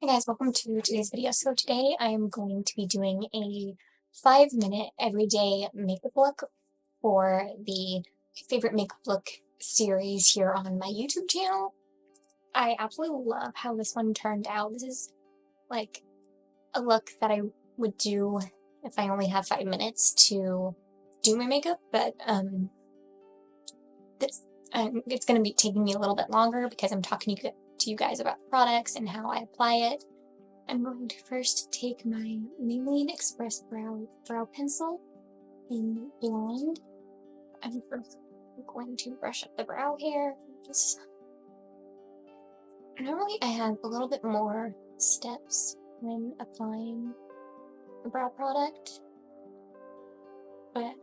Hey guys, welcome to today's video. So today I am going to be doing a 5-minute everyday makeup look for the favorite makeup look series here on my YouTube channel. I absolutely love how this one turned out. This is like a look that I would do if I only have 5 minutes to do my makeup, but it's going to be taking me a little bit longer because I'm talking to you guys about the products and how I apply it. I'm going to first take my Maybelline Express Brow Pencil in blonde. I'm first going to brush up the brow hair. Normally I have a little bit more steps when applying the brow product, but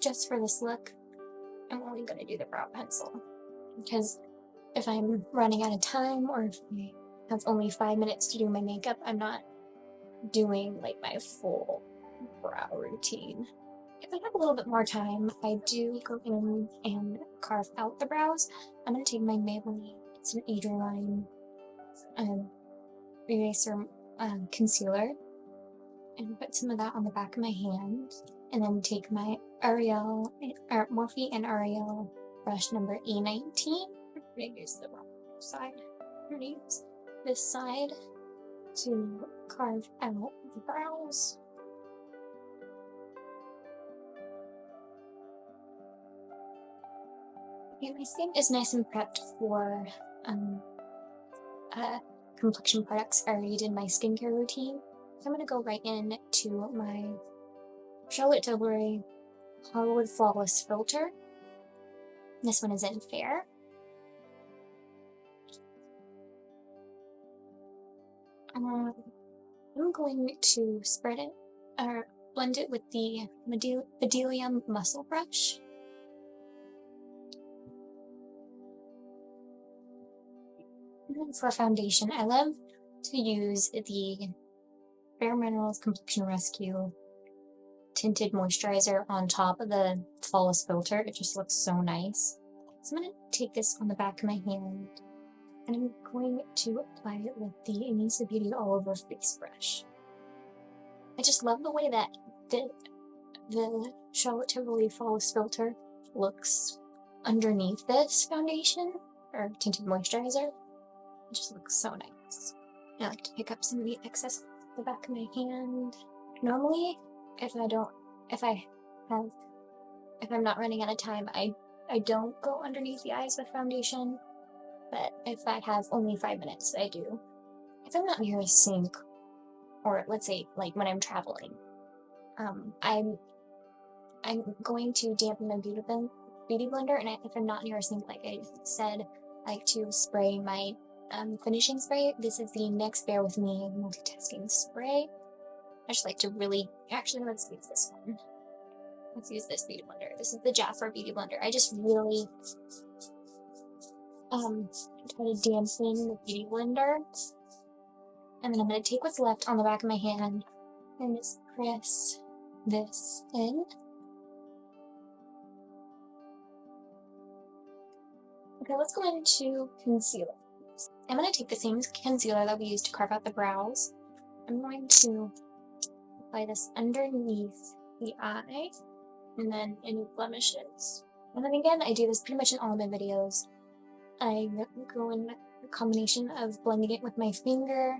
just for this look, I'm only going to do the brow pencil because if I'm running out of time or if I have only 5 minutes to do my makeup, I'm not doing like my full brow routine. If I have a little bit more time, I do go in and carve out the brows. I'm going to take my Maybelline, it's an Line eraser concealer, and put some of that on the back of my hand, and then take my Morphe and L'Oreal brush number E19. I'm going to use the wrong side. I'm going to use this side to carve out the brows. Okay, my skin is nice and prepped for complexion products I already did my skincare routine. So I'm going to go right in to my Tilbury Hollywood Flawless Filter. This one is in Fair. I'm going to spread it, or blend it with the Maybelline Muscle Brush. And then for foundation, I love to use the Bare Minerals Complexion Rescue tinted moisturizer on top of the Flawless Filter. It just looks so nice. So I'm going to take this on the back of my hand, and I'm going to apply it with the Inisa Beauty All Over Face Brush. I just love the way that the Charlotte Tilbury Flawless Filter looks underneath this foundation, or tinted moisturizer. It just looks so nice. I like to pick up some of the excess off the back of my hand. Normally, if I'm not running out of time, I don't go underneath the eyes with foundation, but if I have only 5 minutes, I do. If I'm not near a sink, or let's say like when I'm traveling, I'm going to dampen my beauty blender, and if I'm not near a sink, like I said, I like to spray my finishing spray. This is the NYX Bear With Me multitasking spray. I just like to actually, let's use this one. Let's use this beauty blender. This is the Jafra beauty blender. I just really try to dampen the beauty blender. And then I'm going to take what's left on the back of my hand and just press this in. Okay, let's go into concealer. I'm going to take the same concealer that we used to carve out the brows. I'm going to apply this underneath the eye and then any blemishes. And then again, I do this pretty much in all of my videos. I go in a combination of blending it with my finger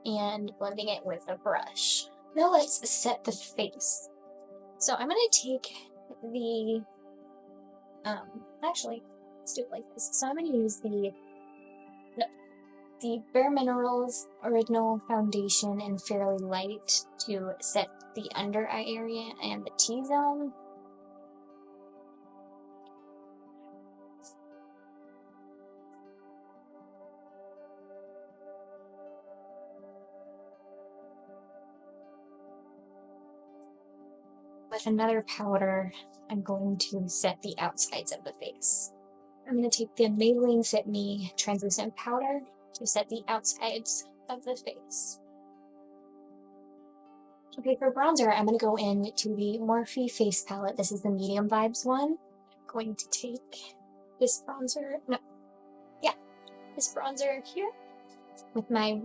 and blending it with a brush. Now let's set the face. So I'm going to take the, actually, let's do it like this. So I'm going to use the Bare Minerals Original Foundation in Fairly Light to set the under eye area and the T-zone. With another powder, I'm going to set the outsides of the face. I'm going to take the Maybelline Fit Me translucent powder to set the outsides of the face. Okay, for bronzer, I'm going to go into the Morphe face palette. This is the Medium Vibes one. I'm going to take this bronzer, this bronzer here, with my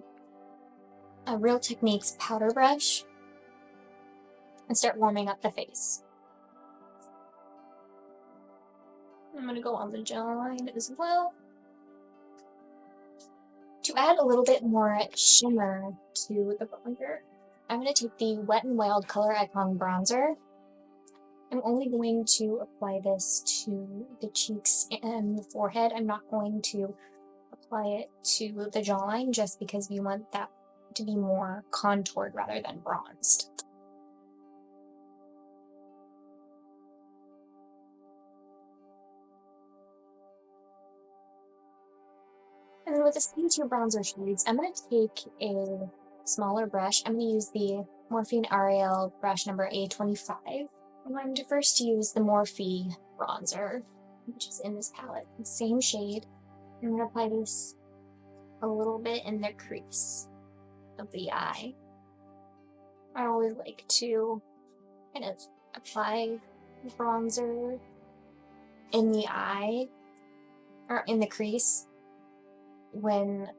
Real Techniques powder brush and start warming up the face. I'm going to go on the jawline as well. To add a little bit more shimmer to the bronzer, I'm going to take the Wet n Wild Color Icon bronzer. I'm only going to apply this to the cheeks and the forehead. I'm not going to apply it to the jawline just because we want that to be more contoured rather than bronzed. And then with the same two bronzer shades, I'm going to take a smaller brush. I'm going to use the Morphe Ariel brush number A25. I'm going to first use the Morphe bronzer, which is in this palette, the same shade. I'm going to apply this a little bit in the crease of the eye. I always like to kind of apply bronzer in the eye, or in the crease, when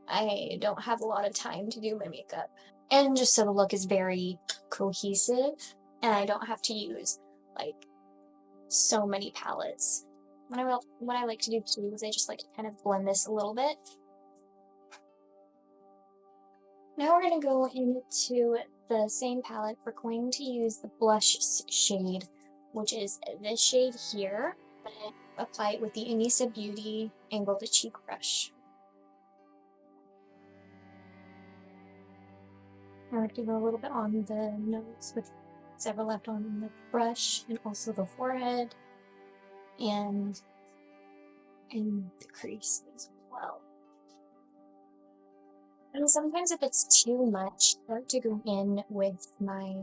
I don't have a lot of time to do my makeup. And just so the look is very cohesive, and I don't have to use, like, so many palettes. What I like to do too is I just like to kind of blend this a little bit. Now we're going to go into the same palette. We're going to use the blush shade, which is this shade here. I'm going to apply it with the Anissa Beauty Angle to Cheek brush. I like to go a little bit on the nose with several left on the brush, and also the forehead, and in the crease as well. And sometimes if it's too much, I like to go in with my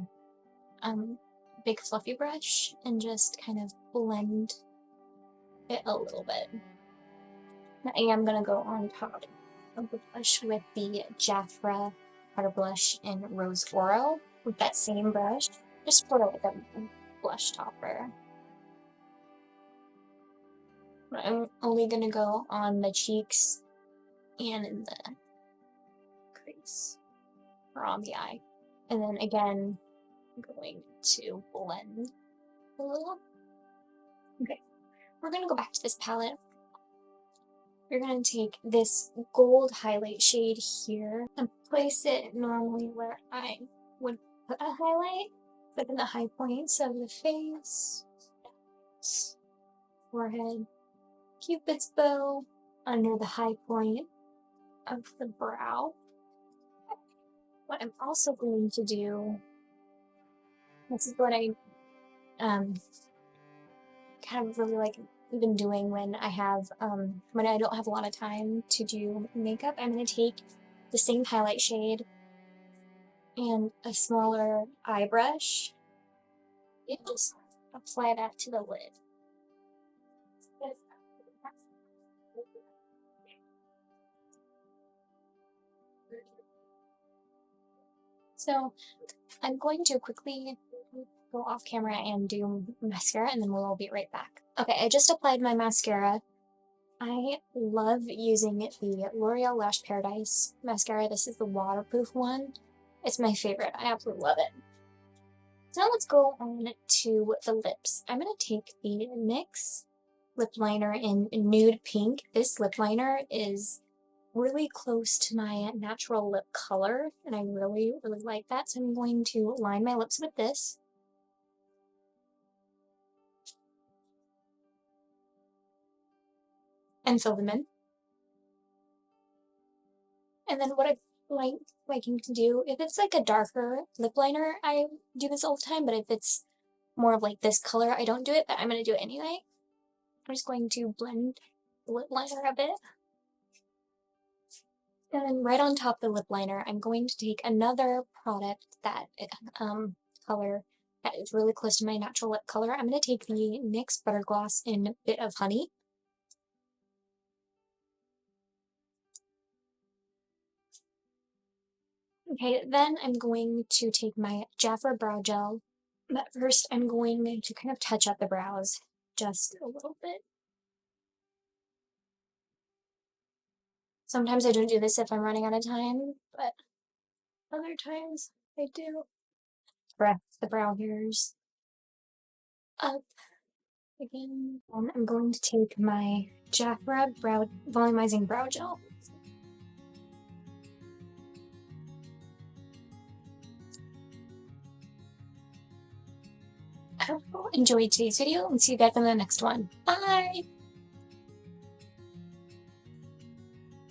big fluffy brush and just kind of blend it a little bit. Now I am going to go on top of the blush with the Jafra powder blush in Rose Oro with that same brush, just for like a blush topper. I'm only going to go on the cheeks and in the crease, or on the eye. And then again, I'm going to blend a little. Okay, we're going to go back to this palette. We're going to take this gold highlight shade here and place it normally where I would put a highlight, like in the high points of the face, forehead, Cupid's bow, under the high point of the brow. What I'm also going to do, this is what I kind of really like been doing when I have when I don't have a lot of time to do makeup. I'm going to take the same highlight shade and a smaller eye brush and just apply that to the lid. So I'm going to quickly go off camera and do mascara, and then we'll all be right back. Okay, I just applied my mascara. I love using the L'Oreal Lash Paradise mascara. This is the waterproof one. It's my favorite. I absolutely love it. So now let's go on to the lips. I'm going to take the NYX lip liner in nude pink. This lip liner is really close to my natural lip color, and I really, really like that. So I'm going to line my lips with this. And fill them in. And then what I liking to do, if it's like a darker lip liner, I do this all the time, but if it's more of like this color, I don't do it, but I'm going to do it anyway. I'm just going to blend the lip liner a bit. And then right on top of the lip liner, I'm going to take another product that color that is really close to my natural lip color. I'm going to take the NYX Butter Gloss in Bit of Honey. Okay, then I'm going to take my Jafra Brow Gel, but first I'm going to kind of touch up the brows just a little bit. Sometimes I don't do this if I'm running out of time, but other times I do. Press the brow hairs up again. And I'm going to take my Jafra Brow Volumizing Brow Gel. I hope you enjoyed today's video and see you guys in the next one. Bye!